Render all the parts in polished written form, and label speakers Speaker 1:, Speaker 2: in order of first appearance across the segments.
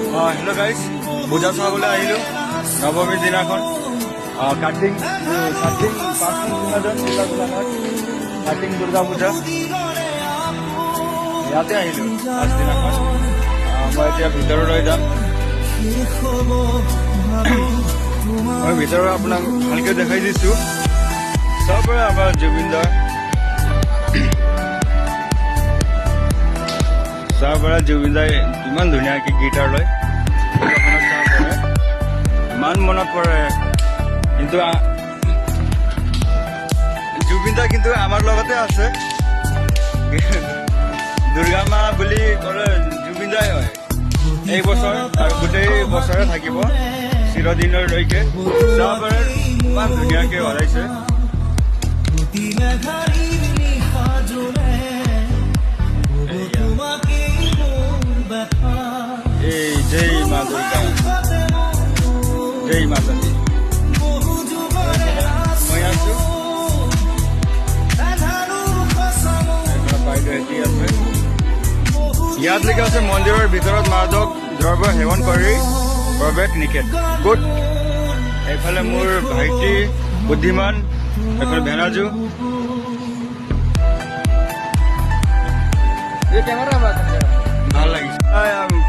Speaker 1: hello guys पूजा चाबले आहिलो नवमी दिनाखन cutting 5 cutting Durga Puja ইয়াতে আহিলো পাঁচদিনাখন মই এতিয়া ভিতৰলৈ যাম মই ভিতৰত আপোনাক ভালকৈ দেখাই দিছো চবৰে আমাৰ জুবিনদাৰ চাহবৰা জুবিনদাই ইমান ধুনীয়াকৈ গীটাৰ লয় ইমান মনত পৰে কিন্তু জুবিনদা কিন্তু আমাৰ লগতে আছে দুৰ্গা মা বুলি ক'লে জুবিনদাই হয় এই বছৰ আৰু গোটেই বছৰে থাকিব চিৰদিনলৈকে চাহবৰা ইমান ধুনীয়াকৈ ওলাইছে जय माँ दुर्गा जय माता दी मैं आसो ইয়াত লিখা আছে মন্দিৰৰ ভিতৰত মাদক দ্ৰব্য সেৱন কৰি প্ৰৱেশ নিষেধ গুড এইফালে মোৰ ভাইটি বুদ্ধিমান এইফালে ভেনাজু ভাল লাগিছে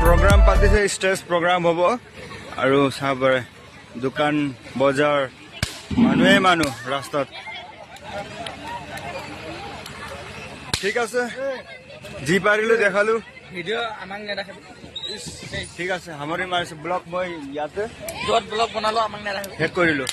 Speaker 1: প্ৰগ্ৰাম পাতিছে ষ্টেজ প্ৰগ্ৰাম হ'ব আৰু চাহবৰে দোকান বজাৰ মানুহে মানুহ ৰাস্তাত ঠিক আছে যি পাৰিলো দেখালো ভিডিঅ' আমাক নেদেখাবি ঠিক আছে সামৰি মাৰিছো ব্লগ মই ইয়াতে য'ত ব্লগ বনালো আমাক নেদেখাবি শেষ কৰিলো